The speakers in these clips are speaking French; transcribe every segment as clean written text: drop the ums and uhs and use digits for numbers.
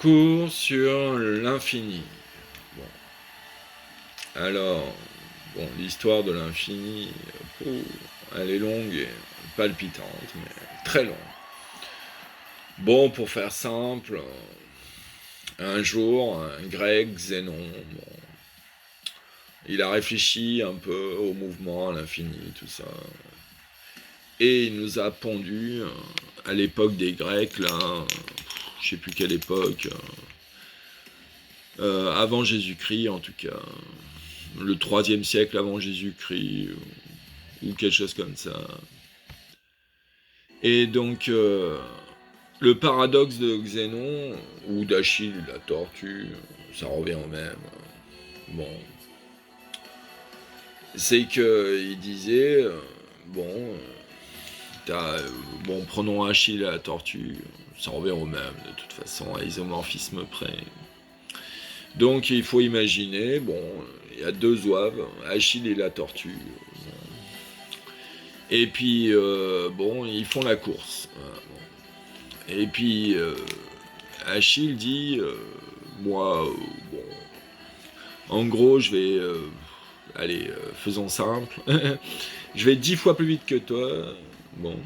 Cours sur l'infini. Bon. Alors, bon, l'histoire de l'infini, elle est longue et palpitante, mais très longue. Bon, pour faire simple, un jour, un grec, Zénon, bon, il a réfléchi un peu au mouvement, à l'infini, tout ça. Et il nous a pondu, à l'époque des Grecs, là, je sais plus quelle époque, avant Jésus-Christ en tout cas, le 3e siècle avant Jésus-Christ, ou quelque chose comme ça. Et donc, le paradoxe de Xénon, ou d'Achille, la tortue, ça revient au même. Bon, c'est que il disait, bon, bon, prenons Achille et la tortue, ça revient au même de toute façon, à isomorphisme près. Donc il faut imaginer, bon, il y a deux zouaves, Achille et la tortue. Et puis, bon, ils font la course. Et puis, Achille dit, moi, bon, en gros, je vais, allez, faisons simple, je vais 10 fois plus vite que toi, bon.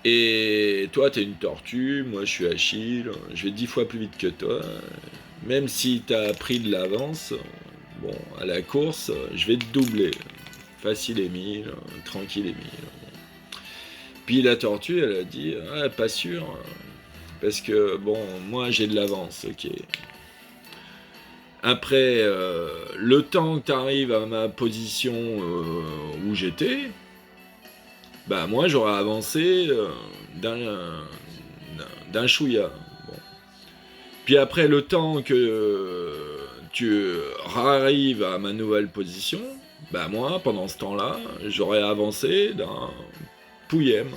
Et toi, t'es une tortue, moi je suis Achille, je vais 10 fois plus vite que toi. Même si t'as pris de l'avance, bon, à la course, je vais te doubler. Facile Émile, tranquille Émile. Puis la tortue, elle a dit, ah, pas sûr, parce que, bon, moi j'ai de l'avance, ok. Après, le temps que tu arrives à ma position où j'étais, bah moi j'aurais avancé d'un chouïa. Bon. Puis après, le temps que tu arrives à ma nouvelle position, bah moi, pendant ce temps-là, j'aurais avancé d'un pouillème.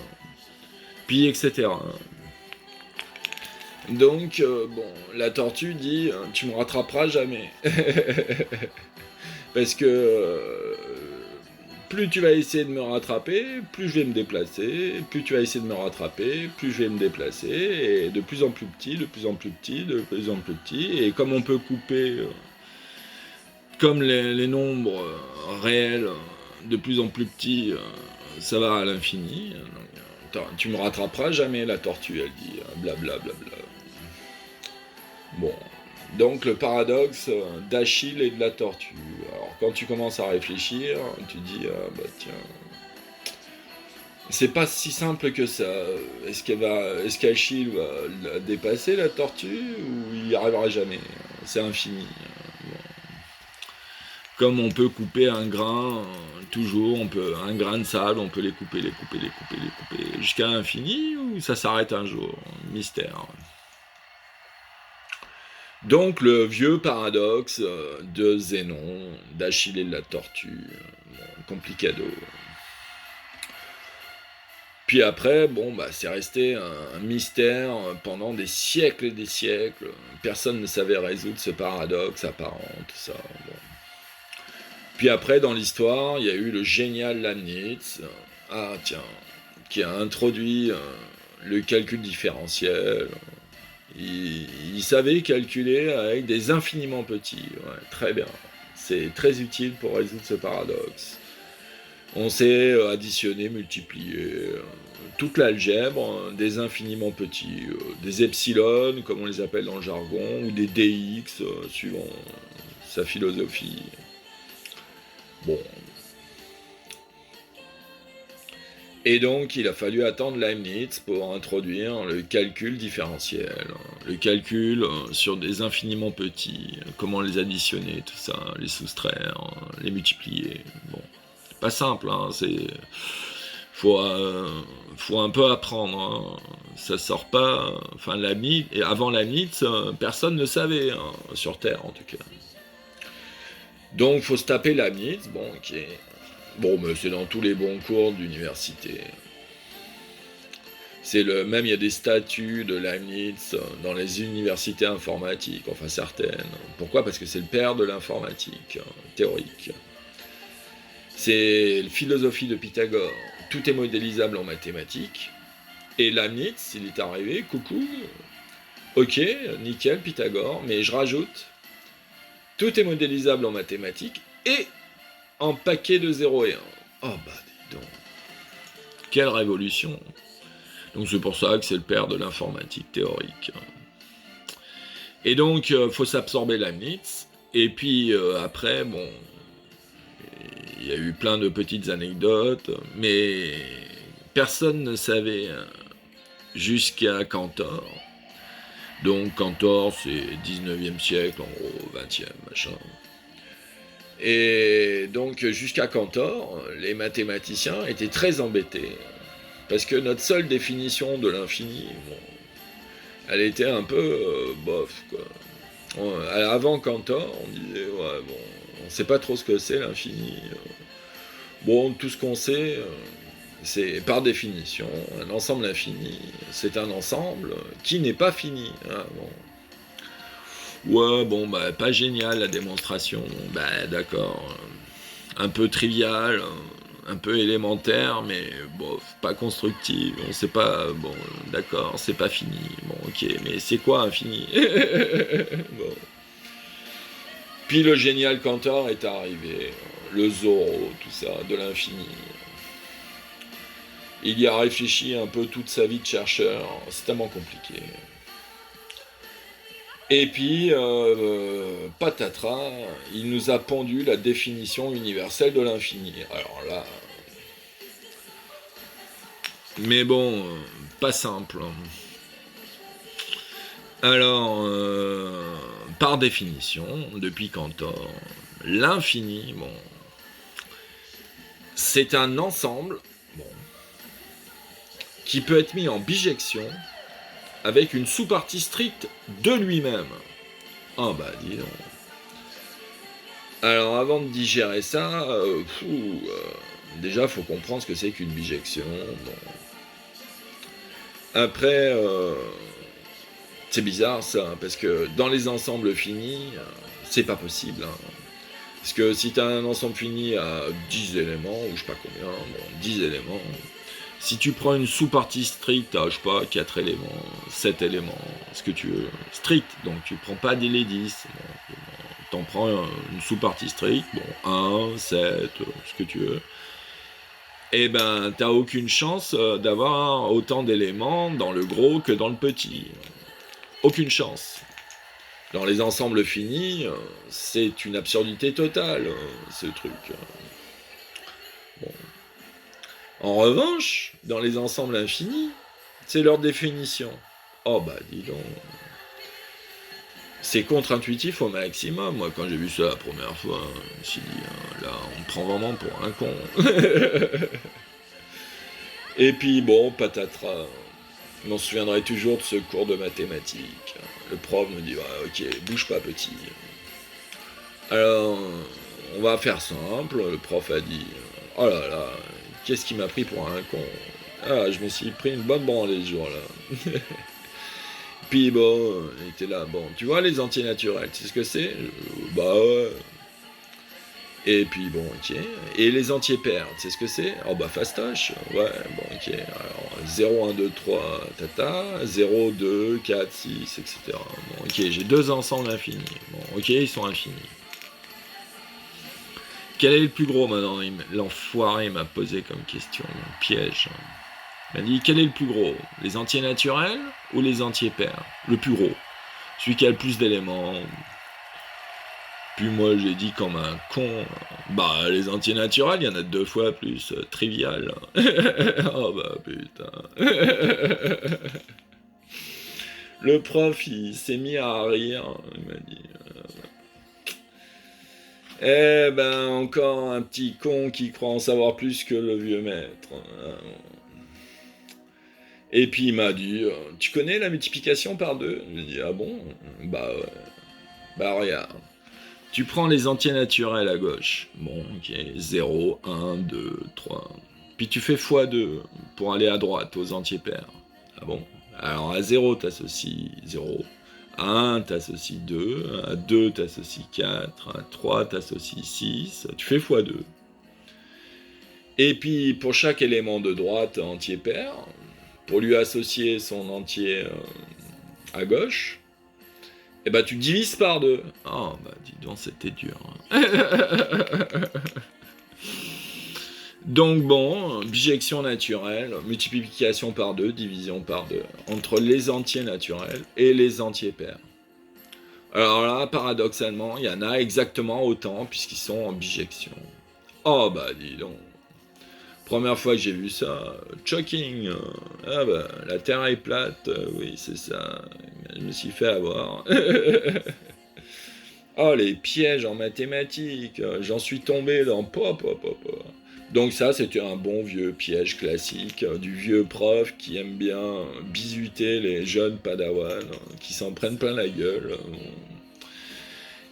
Puis etc. Donc, bon, la tortue dit, tu me rattraperas jamais. Parce que plus tu vas essayer de me rattraper, plus je vais me déplacer, plus tu vas essayer de me rattraper, plus je vais me déplacer, et de plus en plus petit, de plus en plus petit, de plus en plus petit, et comme on peut couper, comme les nombres réels de plus en plus petits, ça va à l'infini, tu me rattraperas jamais, la tortue, elle dit, blablabla. Bla, bla, bla. Bon, donc le paradoxe d'Achille et de la tortue. Alors quand tu commences à réfléchir, tu dis bah tiens, c'est pas si simple que ça. Est-ce qu'Achille va la dépasser la tortue ou il y arrivera jamais? C'est infini. Bon. Comme on peut couper un grain, toujours, on peut un grain de sable, on peut les couper, les couper, les couper, les couper jusqu'à l'infini ou ça s'arrête un jour? Mystère. Donc le vieux paradoxe de Zénon, d'Achille et de la tortue, bon, complicado. Puis après, bon, bah, c'est resté un mystère pendant des siècles et des siècles. Personne ne savait résoudre ce paradoxe apparent, tout ça. Bon. Puis après, dans l'histoire, il y a eu le génial Leibniz, ah tiens, qui a introduit le calcul différentiel. Il savait calculer avec des infiniment petits. Ouais, très bien. C'est très utile pour résoudre ce paradoxe. On sait additionner, multiplier toute l'algèbre des infiniment petits, des epsilon, comme on les appelle dans le jargon, ou des dx, suivant sa philosophie. Bon. Et donc, il a fallu attendre Leibniz pour introduire le calcul différentiel, le calcul sur des infiniment petits, comment les additionner, tout ça, les soustraire, les multiplier. Bon, pas simple, hein, faut un peu apprendre. Hein. Ça sort pas. Enfin, Leibniz, et avant Leibniz, personne ne savait, hein, sur Terre en tout cas. Donc, faut se taper Leibniz, bon, qui est bon, mais c'est dans tous les bons cours d'université. Même il y a des statuts de Leibniz dans les universités informatiques, enfin certaines. Pourquoi? Parce que c'est le père de l'informatique théorique. C'est la philosophie de Pythagore. Tout est modélisable en mathématiques. Et Leibniz, il est arrivé, coucou, Ok, nickel, Pythagore, mais je rajoute, tout est modélisable en mathématiques et en paquet de 0 et 1. Oh bah dis donc, quelle révolution. Donc c'est pour ça que c'est le père de l'informatique théorique. Et donc, faut s'absorber Leibniz. Et puis après, bon, il y a eu plein de petites anecdotes, mais personne ne savait jusqu'à Cantor. Donc Cantor, c'est 19e siècle, en gros, 20e, machin. Et donc jusqu'à Cantor, les mathématiciens étaient très embêtés, parce que notre seule définition de l'infini, bon, elle était un peu bof, quoi. Avant Cantor, on disait, ouais, bon, on sait pas trop ce que c'est l'infini. Bon, tout ce qu'on sait, c'est par définition, un ensemble infini, c'est un ensemble qui n'est pas fini. Hein, bon. Ouais, bon, bah, pas génial la démonstration, bah, d'accord. Un peu trivial, un peu élémentaire, mais bon, pas constructive. On sait pas, bon, d'accord, c'est pas fini. Bon, ok, mais c'est quoi infini? Bon. Puis le génial Cantor est arrivé, le Zorro, tout ça, de l'infini. Il y a réfléchi un peu toute sa vie de chercheur, c'est tellement compliqué. Et puis, patatras, il nous a pondu la définition universelle de l'infini. Alors là, mais bon, pas simple. Alors, par définition, depuis Cantor, l'infini, bon, c'est un ensemble, bon, qui peut être mis en bijection avec une sous-partie stricte de lui-même. Ah bah dis donc. Alors avant de digérer ça, déjà faut comprendre ce que c'est qu'une bijection. Bon. Après, c'est bizarre ça, parce que dans les ensembles finis, c'est pas possible. Hein. Parce que si tu as un ensemble fini à 10 éléments, ou je sais pas combien, bon, 10 éléments, si tu prends une sous-partie stricte à, je sais pas, 4 éléments, 7 éléments, ce que tu veux, strict, donc tu prends pas les 10, bon, t'en prends une sous-partie stricte, bon, 1, 7, ce que tu veux, et ben t'as aucune chance d'avoir autant d'éléments dans le gros que dans le petit. Aucune chance. Dans les ensembles finis, c'est une absurdité totale, ce truc. Bon. En revanche, dans les ensembles infinis, c'est leur définition. Oh bah dis donc. C'est contre-intuitif au maximum. Moi, quand j'ai vu ça la première fois, je me suis dit, là, on me prend vraiment pour un con. Et puis bon, patatras. Je m'en souviendrai toujours de ce cours de mathématiques. Le prof me dit, ok, bouge pas petit. Alors, on va faire simple. Le prof a dit, oh là là, qu'est-ce qui m'a pris pour un con? Ah, je me suis pris une bonne branlée ce jour-là. Puis bon, il était là, bon, tu vois les entiers naturels, tu sais ce que c'est? Bah ouais. Et puis bon, ok. Et les entiers pairs, tu sais ce que c'est? Oh bah fastoche. Ouais, bon, ok. Alors 0, 1, 2, 3, tata. 0, 2, 4, 6, etc. Bon, ok, j'ai deux ensembles infinis. Bon, ok, ils sont infinis. Quel est le plus gros maintenant? L'enfoiré m'a posé comme question, mon piège. Il m'a dit, quel est le plus gros? Les entiers naturels ou les entiers pairs? Le plus gros. Celui qui a le plus d'éléments. Puis moi j'ai dit comme un con, bah les entiers naturels, il y en a 2 fois plus trivial. Oh bah putain. Le prof il s'est mis à rire, il m'a dit. Eh ben encore un petit con qui croit en savoir plus que le vieux maître. Et puis il m'a dit, tu connais la multiplication par 2? J'ai dit, ah bon? Bah ouais. Bah regarde. Tu prends les entiers naturels à gauche. Bon, ok. 0, 1, 2, 3. Puis tu fais x2 pour aller à droite aux entiers pairs. Ah bon? Alors à 0, t'associes 0. À 1, t'associes 2. À 2, t'associes 4. À 3, t'associes 6. Tu fais x2. Et puis pour chaque élément de droite entier pair, pour lui associer son entier à gauche, et bah tu divises par 2. Oh, bah dis donc, c'était dur. Hein. Donc bon, bijection naturelle, multiplication par 2, division par 2, entre les entiers naturels et les entiers pairs. Alors là, paradoxalement, il y en a exactement autant puisqu'ils sont en bijection. Oh bah dis donc. Première fois que j'ai vu ça, shocking. Ah bah, la Terre est plate, oui c'est ça. Je me suis fait avoir. Oh les pièges en mathématiques, j'en suis tombé dans pop pop pop. Donc ça c'était un bon vieux piège classique du vieux prof qui aime bien bisuter les jeunes padawans qui s'en prennent plein la gueule.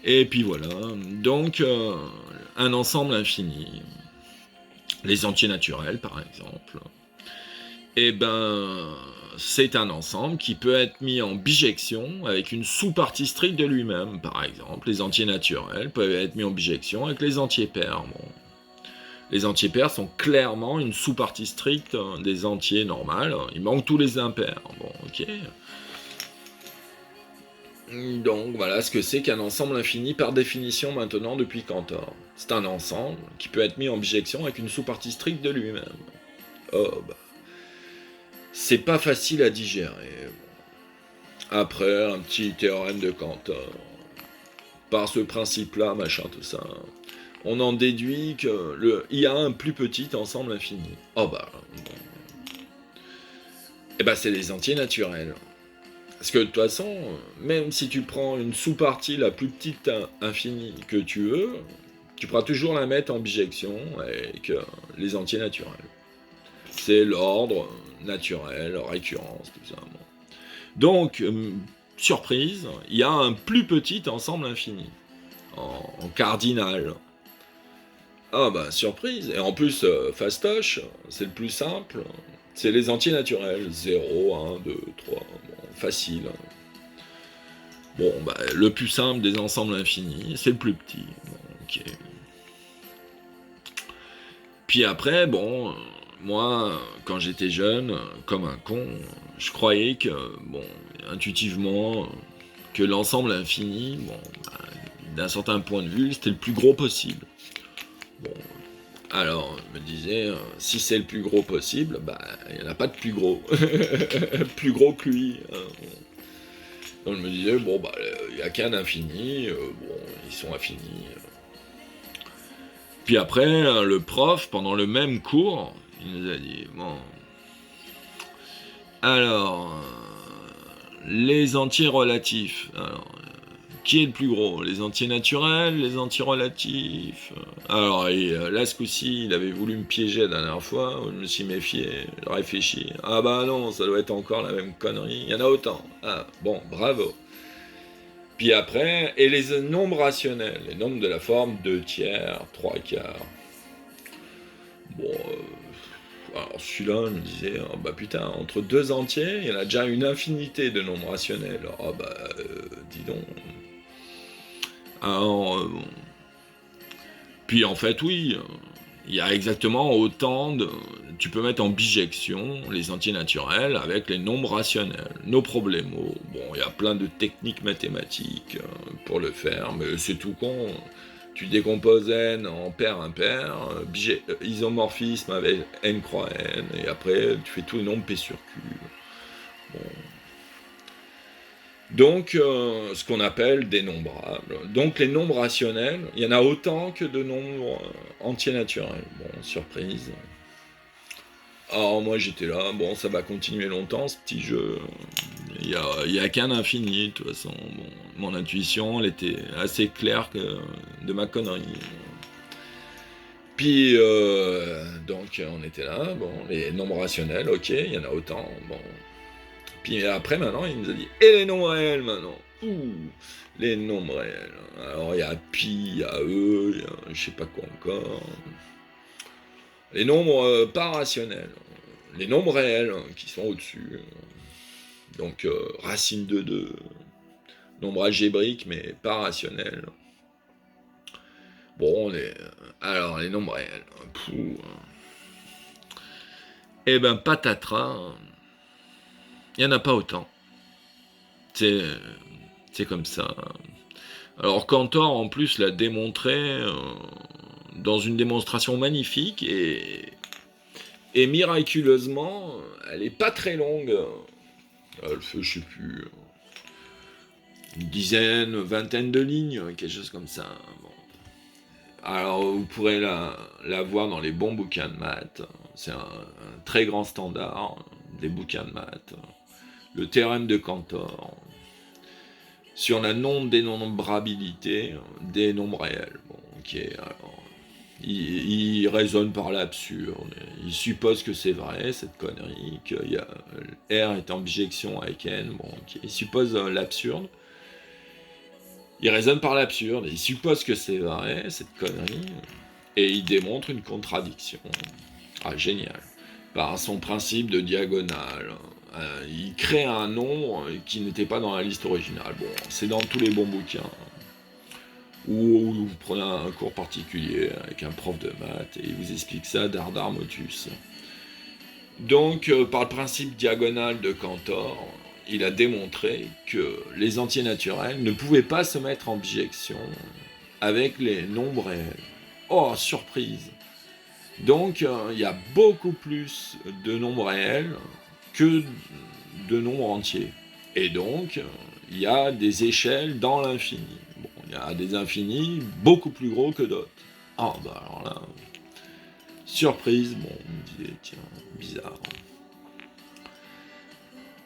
Et puis voilà, donc un ensemble infini. Les entiers naturels, par exemple, eh ben, c'est un ensemble qui peut être mis en bijection avec une sous-partie stricte de lui-même, par exemple. Les entiers naturels peuvent être mis en bijection avec les entiers pairs. Bon. Les entiers pairs sont clairement une sous-partie stricte des entiers normaux. Il manque tous les impairs. Bon, ok. Donc voilà ce que c'est qu'un ensemble infini par définition maintenant depuis Cantor. C'est un ensemble qui peut être mis en bijection avec une sous-partie stricte de lui-même. Oh bah. C'est pas facile à digérer. Après, un petit théorème de Cantor. Par ce principe-là, machin, tout ça. On en déduit il y a un plus petit ensemble infini. Oh bah. Bon. Et bah c'est les entiers naturels. Parce que de toute façon, même si tu prends une sous-partie la plus petite infinie que tu veux, tu pourras toujours la mettre en bijection avec les entiers naturels. C'est l'ordre naturel, récurrence, tout ça. Bon. Donc, surprise, il y a un plus petit ensemble infini, en cardinal. Ah bah, surprise. Et en plus, fastoche, c'est le plus simple. C'est les entiers naturels. 0, 1, 2, 3. Bon, facile. Bon, bah, le plus simple des ensembles infinis, c'est le plus petit. Bon, ok. Puis après, bon, moi, quand j'étais jeune, comme un con, je croyais que, bon, intuitivement, que l'ensemble infini, bon, bah, d'un certain point de vue, c'était le plus gros possible. Bon, alors, je me disais, si c'est le plus gros possible, bah, il n'y en a pas de plus gros. Plus gros que lui. Hein. Donc je me disais, bon, bah, il n'y a qu'un infini, bon, ils sont infinis. Puis après, le prof, pendant le même cours, il nous a dit, bon, alors, les entiers relatifs, alors, qui est le plus gros? Les entiers naturels, les entiers relatifs? Alors, là, ce coup-ci, il avait voulu me piéger la dernière fois, je me suis méfié, j'ai réfléchi. Ah bah non, ça doit être encore la même connerie, il y en a autant. Ah, bon, bravo. Puis après, et les nombres rationnels, les nombres de la forme 2 tiers, 3 quarts. Bon, alors celui-là, je me disais, oh bah putain, entre deux entiers, il y en a déjà une infinité de nombres rationnels. Oh bah, dis donc. Alors, bon. Puis en fait, oui, il y a exactement autant de... Tu peux mettre en bijection les entiers naturels avec les nombres rationnels. Nos problèmes. Bon, il y a plein de techniques mathématiques pour le faire, mais c'est tout con. Tu décomposes n en paire impair, isomorphisme avec n croix n, et après tu fais tous les nombres p sur q. Bon. Donc, ce qu'on appelle des nombrables. Donc, les nombres rationnels, il y en a autant que de nombres entiers naturels. Bon, surprise. Alors, moi, j'étais là, bon, ça va continuer longtemps, ce petit jeu. Il y a qu'un infini, de toute façon. Bon, mon intuition, elle était assez claire de ma connerie. Puis, donc, on était là, bon, les nombres rationnels, ok, il y en a autant, bon. Puis après, maintenant, il nous a dit, et les nombres réels, maintenant. Ouh, les nombres réels. Alors, il y a pi, il y a e, il y a je sais pas quoi encore. Les nombres pas rationnels. Les nombres réels, qui sont au-dessus. Donc, racine de 2. Nombre algébrique, mais pas rationnel. Bon, alors, les nombres réels. Eh ben, patatras. Il n'y en a pas autant. C'est, c'est comme ça. Alors Cantor, en plus, l'a démontré dans une démonstration magnifique et miraculeusement, elle est pas très longue. Elle fait, je sais plus, une dizaine, vingtaine de lignes, quelque chose comme ça. Bon. Alors vous pourrez la voir dans les bons bouquins de maths. C'est un très grand standard des bouquins de maths. Le théorème de Cantor sur la non-dénombrabilité des nombres réels. Bon, ok, alors, il raisonne par l'absurde. Il suppose que c'est vrai, cette connerie, que R est en bijection avec N. Bon, ok, il suppose l'absurde. Il raisonne par l'absurde. Il suppose que c'est vrai, cette connerie. Et il démontre une contradiction. Ah, génial. Par son principe de diagonale. Il crée un nombre qui n'était pas dans la liste originale. Bon, c'est dans tous les bons bouquins. Ou vous prenez un cours particulier avec un prof de maths et il vous explique ça d'Ardar Motus. Donc, par le principe diagonal de Cantor, il a démontré que les entiers naturels ne pouvaient pas se mettre en bijection avec les nombres réels. Oh, surprise! Donc, il y a beaucoup plus de nombres réels que de nombres entiers. Et donc, il y a des échelles dans l'infini. Bon, il y a des infinis beaucoup plus gros que d'autres. Ah, bah alors là, surprise, bon, on me disait, tiens, bizarre.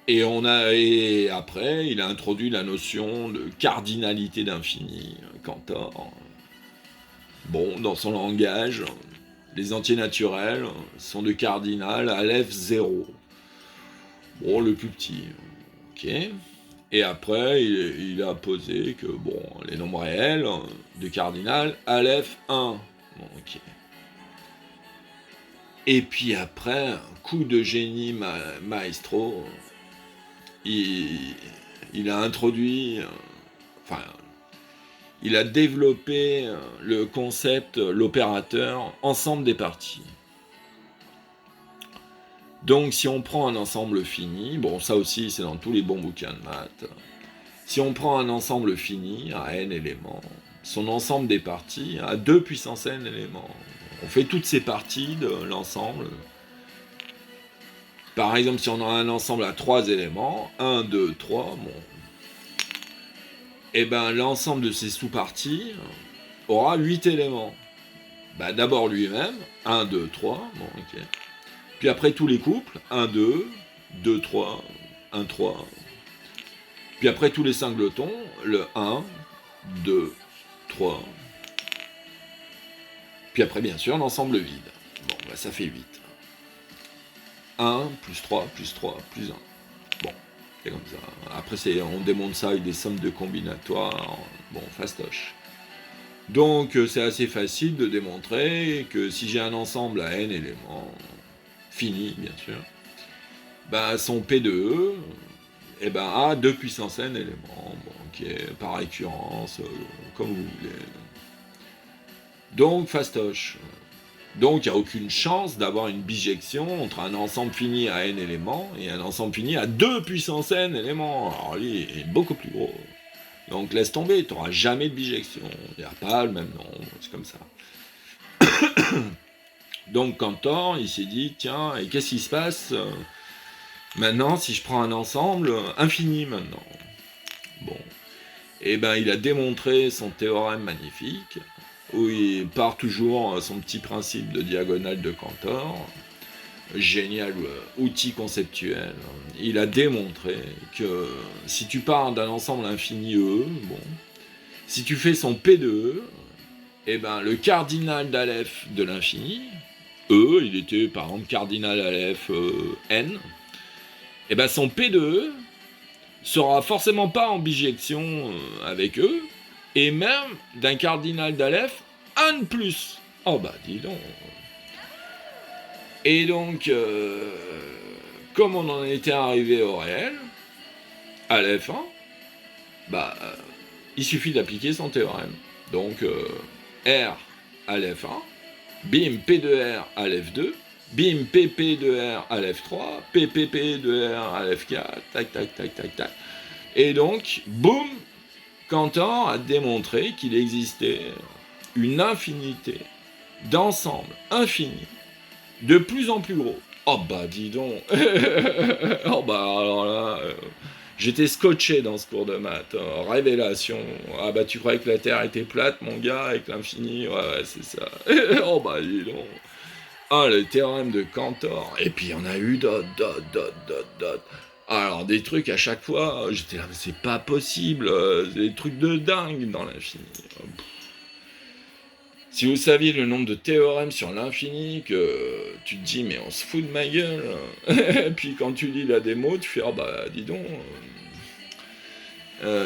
Et après, il a introduit la notion de cardinalité d'infini, Cantor. Bon, dans son langage, les entiers naturels sont de cardinal Aleph 0. Bon, le plus petit. Ok. Et après, il a posé que, bon, les nombres réels de cardinal Aleph 1. Bon, ok. Et puis après, un coup de génie maestro, il a introduit, enfin, il a développé le concept, l'opérateur, ensemble des parties. Donc si on prend un ensemble fini, bon ça aussi c'est dans tous les bons bouquins de maths, si on prend un ensemble fini à n éléments, son ensemble des parties a 2 puissance n éléments. On fait toutes ces parties de l'ensemble. Par exemple, si on a un ensemble à 3 éléments, 1, 2, 3, bon, et ben l'ensemble de ces sous-parties aura 8 éléments. Bah, d'abord lui-même, 1, 2, 3, bon, ok. Puis après tous les couples, 1, 2, 2, 3, 1, 3. Puis après tous les singletons, le 1, 2, 3. Puis après, bien sûr, l'ensemble vide. Bon, bah, ça fait 8. 1, plus 3, plus 3, plus 1. Bon, c'est comme ça. Après, on démontre ça avec des sommes de combinatoires. Bon, fastoche. Donc, c'est assez facile de démontrer que si j'ai un ensemble à n éléments, fini, bien sûr, ben, son P de E eh ben, a 2 puissance n éléments, bon, qui est par récurrence, comme vous voulez. Donc, fastoche. Donc, il n'y a aucune chance d'avoir une bijection entre un ensemble fini à n éléments et un ensemble fini à 2 puissance n éléments. Alors, lui, il est beaucoup plus gros. Donc, laisse tomber, tu n'auras jamais de bijection. Il n'y a pas le même nombre, c'est comme ça. Donc, Cantor, il s'est dit, tiens, et qu'est-ce qui se passe maintenant si je prends un ensemble infini maintenant? Bon. Et ben, il a démontré son théorème magnifique, où il part toujours son petit principe de diagonale de Cantor. Génial outil conceptuel. Il a démontré que si tu pars d'un ensemble infini E, bon, si tu fais son P de E, et ben le cardinal d'Aleph de l'infini, E, il était par exemple cardinal Aleph N, et ben son P de E sera forcément pas en bijection avec E, et même d'un cardinal d'Aleph, 1 de plus. Oh bah dis donc. Et donc, comme on en était arrivé au réel, Aleph 1, bah, il suffit d'appliquer son théorème. Donc, R, Aleph 1, bim, P de R, Aleph 2, bim, PP de R, Aleph 3, PPP de R, Aleph 4, tac, tac, tac, tac, tac. Et donc, boum, Cantor a démontré qu'il existait une infinité d'ensembles infinis, de plus en plus gros. Oh bah dis donc. Oh bah alors là, j'étais scotché dans ce cours de maths. Révélation. Ah bah tu croyais que la Terre était plate, mon gars, avec l'infini. Ouais, c'est ça. Oh bah dis donc. Ah, le théorème de Cantor. Et puis il y en a eu d'autres. Alors des trucs à chaque fois, j'étais là, mais c'est pas possible. C'est des trucs de dingue dans l'infini. Si vous saviez le nombre de théorèmes sur l'infini, que tu te dis, mais on se fout de ma gueule. Et puis quand tu lis la démo, tu fais, ah bah dis donc,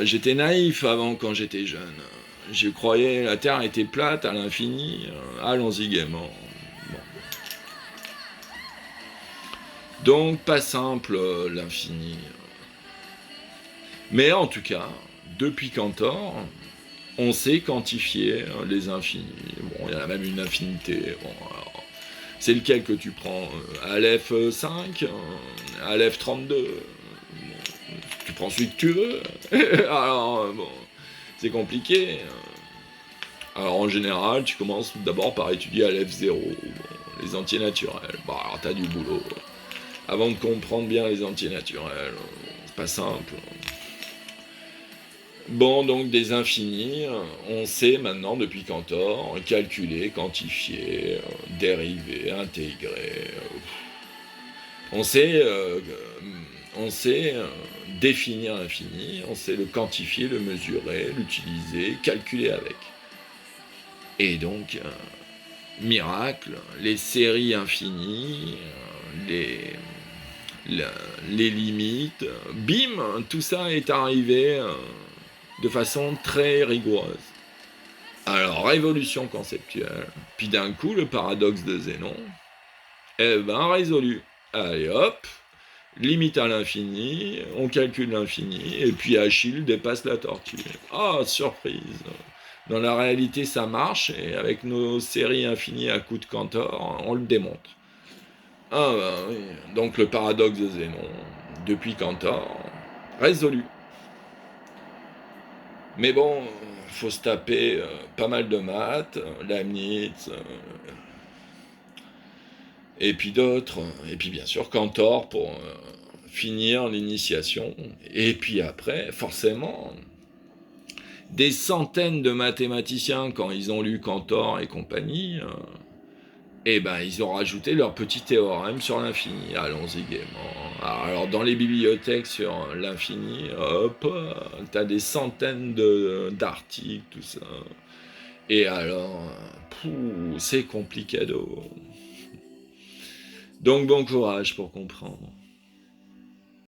j'étais naïf avant quand j'étais jeune. Je croyais la Terre était plate à l'infini. Allons-y gaiement. Bon. Donc pas simple l'infini. Mais en tout cas, depuis Cantor, on sait quantifier les infinis. Bon, il y en a même une infinité. Bon, alors, c'est lequel que tu prends Aleph 5 Aleph 32 bon, tu prends celui que tu veux. Alors, bon, c'est compliqué. Alors, en général, tu commences d'abord par étudier Aleph 0, bon, les entiers naturels. Bon, alors, t'as du boulot. Avant de comprendre bien les entiers naturels, c'est pas simple. Bon, donc des infinis, on sait maintenant depuis Cantor calculer, quantifier, dériver, intégrer. On sait, définir l'infini, on sait le quantifier, le mesurer, l'utiliser, calculer avec. Et donc, miracle, les séries infinies, les limites, bim, tout ça est arrivé de façon très rigoureuse. Alors, révolution conceptuelle, puis d'un coup, le paradoxe de Zénon, eh ben, résolu. Allez hop, limite à l'infini, on calcule l'infini, et puis Achille dépasse la tortue. Ah, surprise. Dans la réalité, ça marche, et avec nos séries infinies à coups de Cantor, on le démontre. Ah ben oui, donc le paradoxe de Zénon, depuis Cantor, résolu. Mais bon, faut se taper pas mal de maths, Leibniz, et puis d'autres, et puis bien sûr Cantor pour finir l'initiation. Et puis après, forcément, des centaines de mathématiciens, quand ils ont lu Cantor et compagnie, eh ben, ils ont rajouté leur petit théorème sur l'infini. Allons-y gaiement. Alors, dans les bibliothèques sur l'infini, hop, t'as des centaines d'articles, tout ça. Et alors, c'est complicado. Donc, bon courage pour comprendre.